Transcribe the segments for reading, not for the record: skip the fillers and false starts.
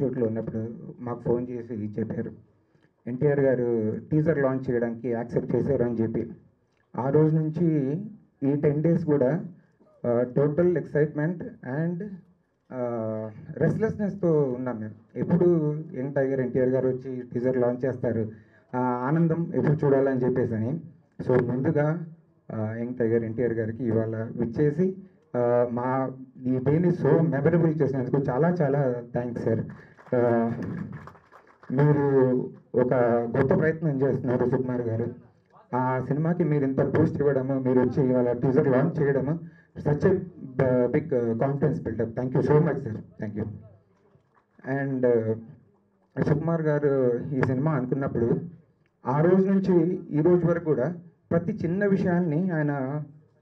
షూట్లో ఉన్నప్పుడు మాకు ఫోన్ చేసి చెప్పారు, ఎన్టీఆర్ గారు టీజర్ లాంచ్ చేయడానికి యాక్సెప్ట్ చేశారు అని చెప్పి. ఆ రోజు నుంచి ఈ 10 days కూడా టోటల్ ఎక్సైట్మెంట్ అండ్ రెస్ట్లెస్నెస్తో ఉన్నాం మేము. ఎప్పుడు యంగ్ టైగర్ ఎన్టీఆర్ గారు వచ్చి టీజర్ లాంచ్ చేస్తారు, ఆనందం ఎప్పుడు చూడాలని చెప్పేసి అని. సో ముందుగా యంగ్ టైగర్ ఎన్టీఆర్ గారికి ఇవాళ విచ్చేసి మా ఈ డేని సో మెమరబుల్ చేసినందుకు చాలా చాలా థ్యాంక్స్ సార్. మీరు ఒక గొప్ప ప్రయత్నం చేస్తున్నారు సుకుమార్ గారు. ఆ సినిమాకి మీరు ఇంత బూస్ట్ ఇవ్వడము, మీరు వచ్చి ఇవాళ టీజర్ లాంచ్ చేయడము, such a big confidence buildup. Thank you so much sir, thank you. And Sukumar garu ఈ సినిమా అనుకున్నప్పుడు ఆ రోజు నుంచి ఈ రోజు వరకు కూడా ప్రతి చిన్న విషయాన్ని ఆయన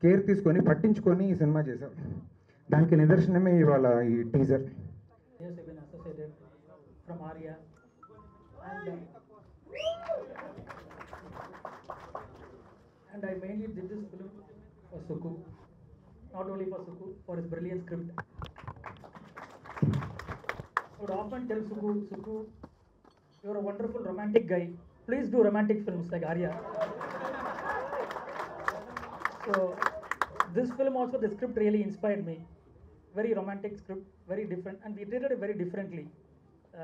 కేర్ తీసుకొని పట్టించుకొని ఈ సినిమా చేశారు. దానికి నిదర్శనమే ఇవాళ ఈ teaser. From Arya and I mainly did this film for Suku, not only for Suku, for his brilliant script. I would often tell Suku, you're a wonderful romantic guy, please do romantic films like Arya. So this film also, the script really inspired me. Very romantic script, very different, and we did it very differently.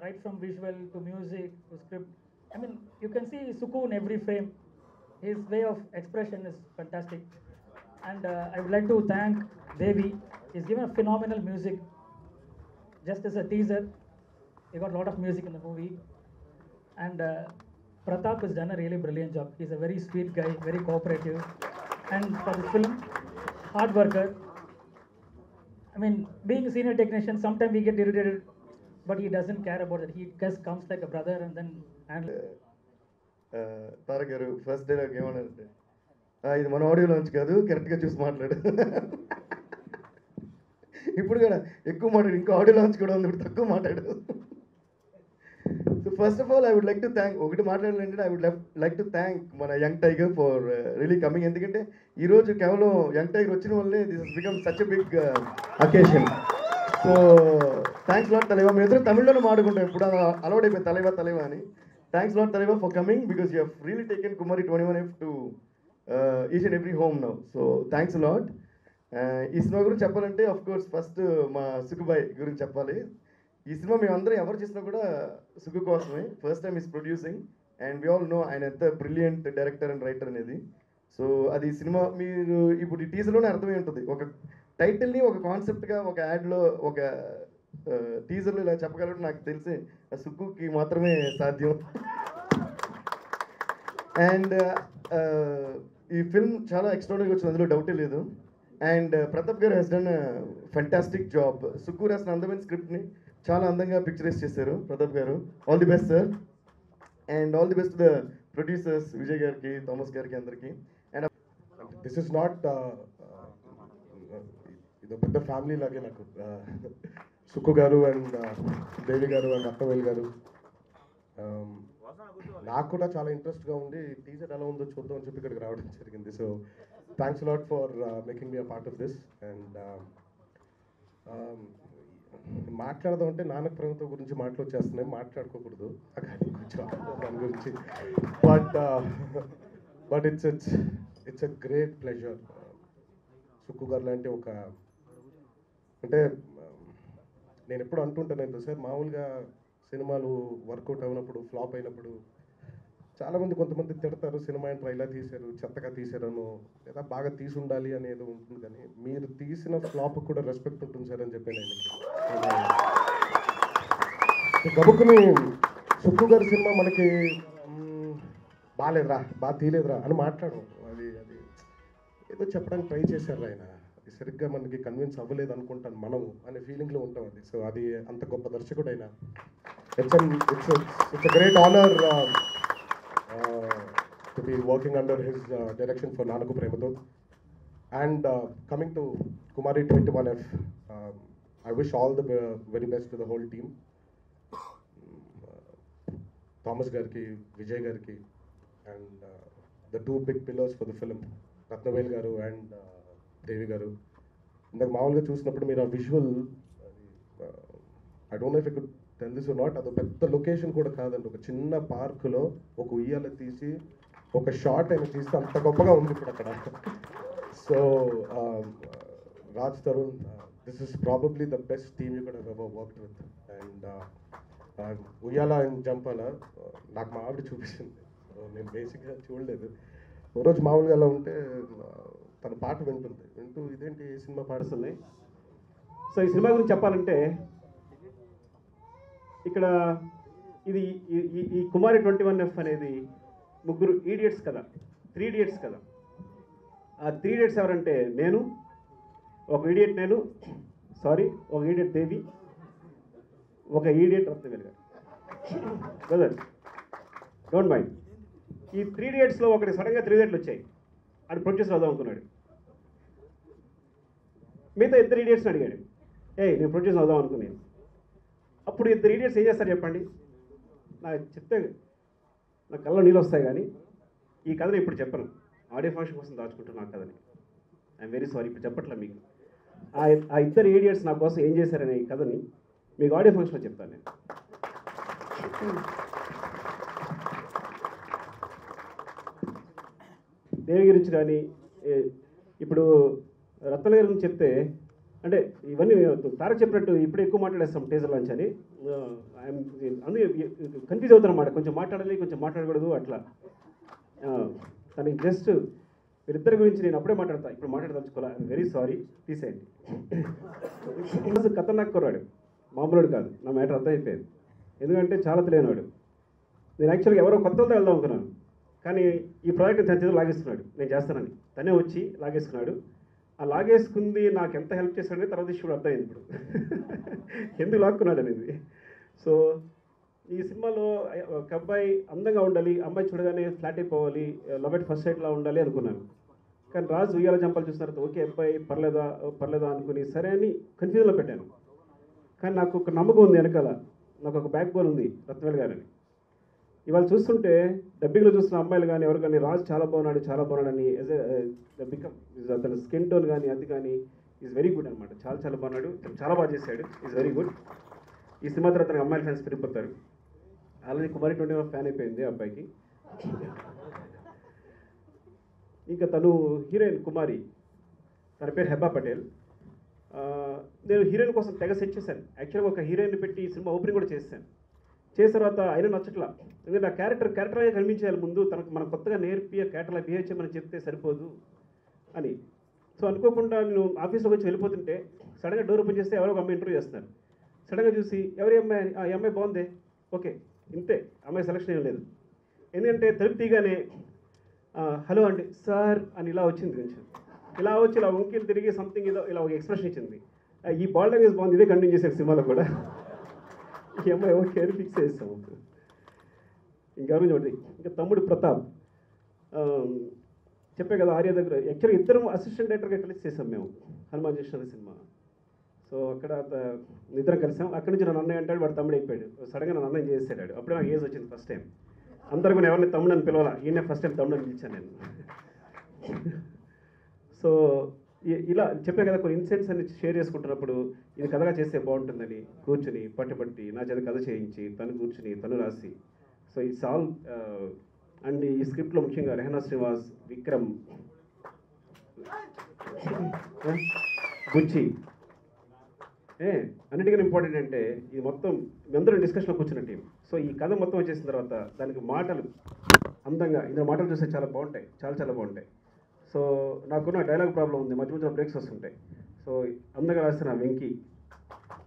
Right from visual to music to script. I mean, you can see Suku in every frame. His way of expression is fantastic. And I would like to thank Devi. He's given a phenomenal music. Just as a teaser, he got a lot of music in the movie. And Pratap has done a really brilliant job. He's a very sweet guy, very cooperative. And for the film, hard worker. I mean, being a senior technician, sometimes we get irritated, but he doesn't care about it. He just comes like a brother and then handles. Tarak గారు first day నాకు ఏమన్నారంటే, ఇది మన audio launch కాదు, కరెక్ట్గా చూసి మాట్లాడు. ఇప్పుడు కూడా ఎక్కువ మాట్లాడు, ఇంకా ఆడియో లాంచ్ కూడా ఉంది, ఇప్పుడు తక్కువ మాట్లాడు. So first of all I would like to thank, ఒకటి మాట్లాడాలంటే I would like to thank మన young tiger for really coming. ఎందుకంటే ఈరోజు కేవలం యంగ్ టైగర్ వచ్చిన వల్లే this has become such a big occasion. So thanks lot తలేవా. మేము ఇద్దరు తమిళ్లోనే మాడుకుంటాం, ఇప్పుడు అలవాటు అయిపోయింది తలేవా అని. థ్యాంక్స్ లాట్ తలేవా for coming, because you have really taken Kumari 21F to each and every home now. So thanks lot. ఈ సినిమా గురించి చెప్పాలంటే ఆఫ్ కోర్స్ ఫస్ట్ మా సుకుబాయ్ గురించి చెప్పాలి. ఈ సినిమా మేమందరం ఎవరు చేసినా కూడా సుకు కోసమే. First time is producing and we all know ఆయన ఎంత బ్రిలియంట్ డైరెక్టర్ అండ్ రైటర్ అనేది. సో అది సినిమా మీరు ఇప్పుడు ఈ టీజర్లోనే అర్థమై ఉంటుంది. ఒక టైటిల్ని ఒక కాన్సెప్ట్గా ఒక యాడ్లో ఒక టీజర్లో ఇలా చెప్పగలరు నాకు తెలిసి సుక్కుకి మాత్రమే సాధ్యం. అండ్ ఈ ఫిల్మ్ చాలా ఎక్స్ట్రాడనరీగా వచ్చింది, అందులో డౌటే లేదు. And Pratap garu he's done fantastic job. Sukku రాసిన అందమైన స్క్రిప్ట్ని చాలా అందంగా పిక్చరైజ్ చేశారు Pratap garu. All the best sir. And all the best the producers Vijay గారికి, థామస్ గారికి, అందరికీ. అండ్ దిస్ ఇస్ నాట్ ఇది పెద్ద ఫ్యామిలీ లాగే నాకు. సుక్కు గారు అండ్ దేవి గారు అండ్ అక్కవేల్ గారు, నాకు కూడా చాలా ఇంట్రెస్ట్గా ఉండి టీజర్ ఎలా ఉందో చూద్దాం అని చెప్పి ఇక్కడికి రావడం జరిగింది. So thanks lot for making me a part of this. And మాట్లాడదాం అంటే నానక్ ప్రేమతో గురించి మాటలు వచ్చేస్తున్నాయి, మాట్లాడుకోకూడదు కానీ కొంచెం దాని గురించి. But it's a great pleasure. Sukku గారు లాంటి ఒక, అంటే నేను ఎప్పుడు అంటుంటాను సార్, మామూలుగా సినిమాలు వర్కౌట్ అయినప్పుడు, ఫ్లాప్ అయినప్పుడు చాలామంది కొంతమంది తిడతారు సినిమా ఏంట్రా ఇలా తీశారు చెత్తగా తీశారను లేదా బాగా తీసి ఉండాలి అనేది ఉంటుంది, కానీ మీరు తీసిన ఫ్లాప్ కూడా రెస్పెక్ట్ ఉంటుంది సార్ అని చెప్పాను ఆయనకి. గబుక్కుని సుక్కు గారి సినిమా మనకి బాగాలేదురా బాగా తీయలేదురా అని మాట్లాడడం అది అది ఏదో చెప్పడానికి ట్రై చేశారు ఆయన, అది సరిగ్గా మనకి కన్విన్స్ అవ్వలేదు అనుకుంటాను మనము అనే ఫీలింగ్లో ఉంటాం అది. సో అది అంత గొప్ప దర్శకుడు అయినా it's great honour to be working under his direction for Nanaku Premato. And coming to Kumari 21F, I wish all the very best to the whole team. Thomas Garki, Vijay Garki, and the two big pillars for the film, Ratnavel Garu and Devi Garu. ఇందాక మామూలుగా చూసినప్పుడు మీరు ఆ visual, I don't know if I could tell this or not, అది పెద్ద location కూడా కాదండి, ఒక చిన్న పార్కులో ఒక ఉయ్యాల తీసి ఒక షార్ట్ అయినా తీస్తే అంత గొప్పగా ఉంది ఇప్పుడు అక్కడ. So Raj Tarun, this is probably the best team you could have ever worked with. And ఉయ్యాల అండ్ జంపాల నాకు మా ఆవిడ చూపించింది, నేను బేసిక్గా చూడలేదు. ఓ రోజు మామూలుగా అలా ఉంటే తన పాట వింటూ ఇదేంటి ఏ సినిమా పాడుతుంది. సో ఈ సినిమా గురించి చెప్పాలంటే ఇక్కడ ఇది ఈ కుమారి 21F అనేది ముగ్గురు ఈడియట్స్ కదా, 3 idiots కదా. ఆ 3 idiots ఎవరంటే నేను, ఒక ఈడియట్ నేను, ఒక ఈడియట్ దేవి, ఒక ఈడియట్ రత్నవేల్ గారు. Brother don't mind. ఈ 3 idiotsలో ఒకటి సడన్గా 3 idiots వచ్చాయి, అది ప్రొడ్యూసర్ అవుదాం అనుకున్నాడు. మిగతా 2 idiotsని అడిగాడు, నేను ప్రొడ్యూసర్ అవుదాం అనుకున్నాను. అప్పుడు 2 idiots ఏం చేస్తారు చెప్పండి? నాకు చెప్తే నా కళ్ళలో నీళ్ళు వస్తాయి, కానీ ఈ కథని ఇప్పుడు చెప్పను, ఆడియో ఫంక్షన్ కోసం దాచుకుంటాను నా కథని. ఐఎమ్ వెరీ సారీ, ఇప్పుడు చెప్పట్లే మీకు. ఆ 2 idiots నా కోసం ఏం చేశారనే ఈ కథని మీకు ఆడియో ఫంక్షన్లో చెప్తాను నేను. దేవి గురించి కానీ ఇప్పుడు రత్నవేల్ గారి గురించి చెప్తే, అంటే ఇవన్నీ తారక్ చెప్పినట్టు ఇప్పుడే ఎక్కువ మాట్లాడేస్తాం టీజర్ లాంచ్ అని, అందుకే కన్ఫ్యూజ్ అవుతాను అన్నమాట, కొంచెం మాట్లాడాలి కొంచెం మాట్లాడకూడదు అట్లా. తనకి జస్ట్ వీరిద్దరి గురించి నేను అప్పుడే మాట్లాడతా, ఇప్పుడు మాట్లాడదలుచుకోవాలి. ఐఎమ్ వెరీ సారీ, తీసేయండి. ఖతర్నాక్ కుర్రాడు, మామూలుడు కాదు. నా మ్యాటర్ అర్థమైపోయింది, ఎందుకంటే చాలా తెలియనివాడు. నేను యాక్చువల్గా ఎవరో కొత్తతో వెళ్దాం అనుకున్నాను, కానీ ఈ ప్రాజెక్ట్ తన చేతిలో లాగేస్తున్నాడు, నేను చేస్తానని. తనే వచ్చి లాగేసుకున్నాడు. ఆ లాగేసుకుంది నాకు ఎంత హెల్ప్ చేశాడని తర్వాత ఇష్యూ అర్థమైంది ఇప్పుడు ఎందుకు లాక్కున్నాడు అనేది. సో ఈ సినిమాలో ఒక అబ్బాయి అందంగా ఉండాలి, అమ్మాయి చూడగానే ఫ్లాట్ అయిపోవాలి, లవ్ ఎట్ ఫస్ట్ సైట్లా ఉండాలి అనుకున్నాను. కానీ రాజు ఉయ్యాల జంపాలు చూసిన తర్వాత ఓకే అబ్బాయి పర్లేదా అనుకుని సరే అని కన్ఫ్యూజన్లో పెట్టాను. కానీ నాకు ఒక నమ్మకం ఉంది వెనకాల, నాకు ఒక బ్యాక్ బోన్ ఉంది రత్నవేల్ గారని. ఇవాళ చూస్తుంటే డబ్బింగ్లో చూస్తున్న అమ్మాయిలు కానీ ఎవరు కానీ రాజు చాలా బాగున్నాడని అతని స్కిన్ టోన్ కానీ అది కానీ ఈజ్ వెరీ గుడ్ అనమాట. చాలా బాగున్నాడు, చాలా బాగా చేశాడు, ఈజ్ వెరీ గుడ్. ఈ సినిమా తర్వాత తనకి అమ్మాయిల ఫ్యాన్స్ పెరిగిపోతారు. ఆల్రెడీ కుమారి 21 ఫ్యాన్ అయిపోయింది ఆ అబ్బాయికి. ఇంకా తను హీరోయిన్ కుమారి, తన పేరు హెబ్బా పటేల్. నేను హీరోయిన్ కోసం తెగ సెట్ చేశాను. యాక్చువల్గా ఒక హీరోయిన్ పెట్టి ఈ సినిమా ఓపెనింగ్ కూడా చేశాను. చేసిన తర్వాత అయినా నచ్చట్లా, ఎందుకంటే ఆ క్యారెక్టర్ అయ్యే కనిపించేయాలి ముందు, తనకు మనం కొత్తగా నేర్పి ఆ క్యారెక్టర్లా బిహేవ్ చేయమని చెప్తే సరిపోదు అని. సో అనుకోకుండా నేను ఆఫీస్లోకి వచ్చి వెళ్ళిపోతుంటే సడన్గా డోర్ ఓపెన్ చేస్తే ఎవరో ఒక అమ్మాయి ఇంటర్వ్యూ చేస్తున్నారు. సడన్గా చూసి ఎవరి అమ్మాయి, ఈ అమ్మాయి బాగుందే, ఓకే ఇంతే, అమ్మాయి సెలక్షన్ ఏం లేదు. ఎందుకంటే తలుపు తీగానే హలో అండి సార్ అని ఇలా వచ్చింది, కొంచెం ఇలా వచ్చి ఇలా వంకీలు తిరిగి సంథింగ్ ఏదో ఇలా ఒక ఎక్స్ప్రెషన్ ఇచ్చింది. ఈ బాల్ డాగేజ్ బాగుంది, ఇదే కంటిన్యూ చేశారు సినిమాలో కూడా. ఈ అమ్మాయి ఓకే అని ఫిక్స్ చేస్తాము. ఇంకెవరు చూడండి, ఇంకా తమ్ముడు ప్రతాప్, చెప్పే కదా ఆర్య దగ్గర. యాక్చువల్గా ఇద్దరు అసిస్టెంట్ డైరెక్టర్గా కలిసి చేసాం మేము హనుమాన్ జంక్షన్ సినిమా. సో అక్కడ నిద్ర కలిసాం. అక్కడి నుంచి నన్ను అన్నయ్య అంటాడు, వాడు తమ్ముడు అయిపోయాడు. సడన్గా నన్ను అన్నయ్య చేసాడు. అప్పుడే నాకు ఏజ్ వచ్చింది ఫస్ట్ టైం. అందరూ కూడా ఎవరిని తమ్ముడు అని పిలవాలా, ఈయన ఫస్ట్ టైం తమ్ముడు అని పిలిచాను నేను. సో ఇలా చెప్పే కదా, కొన్ని ఇన్సిడెంట్స్ అన్ని షేర్ చేసుకుంటున్నప్పుడు ఇది కథగా చేస్తే బాగుంటుందని కూర్చుని పట్టుబట్టి నా చేత కథ చేయించి తను కూర్చుని తను రాసి, సో ఇట్స్ ఆల్. అండ్ ఈ స్క్రిప్ట్లో ముఖ్యంగా రెహనా శ్రీనివాస్, విక్రమ్, బుచ్చి, అన్నిటికన్నా ఇంపార్టెంట్ అంటే ఇది మొత్తం అందరూ డిస్కషన్లో కూర్చున్న టీం. సో ఈ కథ మొత్తం వచ్చేసిన తర్వాత దానికి మాటలు అందంగా ఇందులో మాటలు చూస్తే చాలా బాగుంటాయి, చాలా చాలా బాగుంటాయి. సో నాకున్న డైలాగ్ ప్రాబ్లం ఉంది, మధ్య మధ్యలో బ్రేక్స్ వస్తుంటాయి. సో అందంగా రాసిన వెంకీ.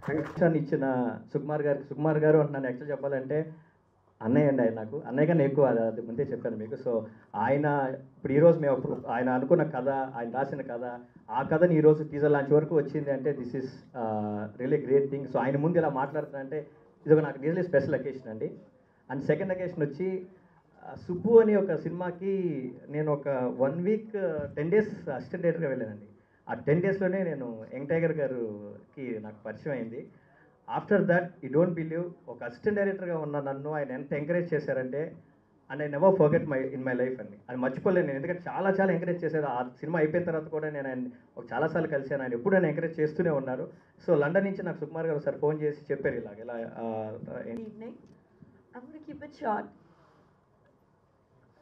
అవకాశాన్ని ఇచ్చిన సుకుమార్ గారు అంటున్నాను. యాక్చువల్ చెప్పాలంటే అన్నయ్య అండి, ఆయన నాకు అన్నయ్య కన్నా ఎక్కువ, అది ముందే చెప్పాను మీకు. సో ఆయన ఇప్పుడు ఈరోజు మేము ఆయన అనుకున్న కథ, ఆయన రాసిన కథ, ఆ కథని ఈరోజు టీజర్ లాంచ్ వరకు వచ్చింది అంటే this is really great thing. So ఆయన ముందు ఇలా మాట్లాడుతున్నా అంటే ఇది ఒక నాకు రియల్లీ స్పెషల్ అకేషన్ అండి. అండ్ సెకండ్ అకేషన్ వచ్చి సుబ్బు అని ఒక సినిమాకి నేను ఒక 1 వీక్ 10 days అసిస్టెంట్ డైరెక్టర్గా వెళ్ళానండి. ఆ 10 daysలోనే నేను యంగ్ టైగర్ గారికి నాకు పరిచయం అయింది. After that you don't believe, ఒక అసిస్టెంట్ డైరెక్టర్గా ఉన్న నన్ను ఆయన ఎంత ఎంకరేజ్ చేశారంటే, and I never forget in my life అండి. అది మర్చిపోలేను నేను, ఎందుకంటే చాలా చాలా ఎంకరేజ్ చేశారు. ఆ సినిమా అయిపోయిన తర్వాత కూడా నేను ఆయన చాలాసార్లు కలిశాను. ఆయన ఎప్పుడు నన్ను ఎంకరేజ్ చేస్తూనే ఉన్నారు. సో లండన్ నుంచి నాకు సుకుమార్ గారు ఒకసారి ఫోన్ చేసి చెప్పారు ఇలా Evening. I'm going to keep it short.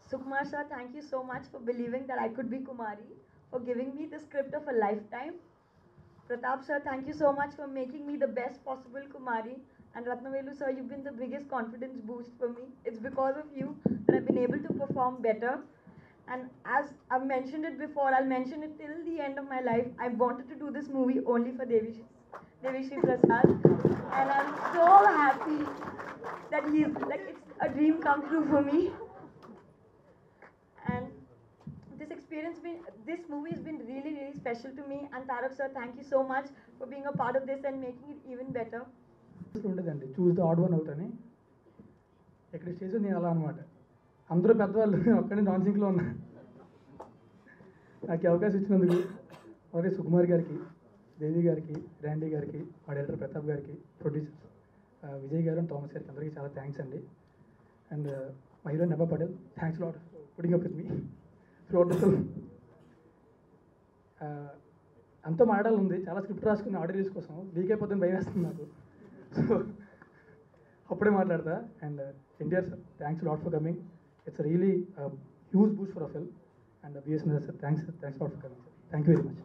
Sukumar sir, thank you so much for believing that I could be Kumari, for giving me the script of a lifetime. Pratap sir, thank you so much for making me the best possible Kumari. And Ratnavelu sir, you've been the biggest confidence boost for me. It's because of you that I've been able to perform better. And as I've mentioned it before, I'll mention it till the end of my life. I wanted to do this movie only for Devi Sri Prasad. And I'm so happy that he's like, it's a dream come true for me. And this movie has been really, really special to me. And Tarak sir, thank you so much for being a part of this and making it even better. ఉండదండి, choose the odd one out అని. ఇక్కడ stage నేను అలా అనమాట, అందరూ పెద్దవాళ్ళు ఒక్కడే non సింక్లో ఉన్నా. నాకు ఈ అవకాశం ఇచ్చినందుకు అలాగే సుకుమార్ గారికి, దేవి గారికి, ర్యాండీ గారికి, మా డైరెక్టర్ ప్రతాప్ గారికి, ప్రొడ్యూసర్ విజయ్ గారు అండ్ థామస్ గారికి అందరికీ చాలా థ్యాంక్స్ అండి. అండ్ మా hero Hebah Patel, thanks lot putting up with me throughout the film. అంతా మాట్లాడాలి ఉంది, చాలా స్క్రిప్ట్ రాసుకున్న ఆడియో రిలీజ్ కోసం, లీక్ అయిపోతుంది భయం వేస్తుంది నాకు. సో అప్పుడే మాట్లాడతా. And NTR sir, thanks lot for coming. It's really huge boost for a film. And BS sir, thanks lot for coming sir. Thank you very much.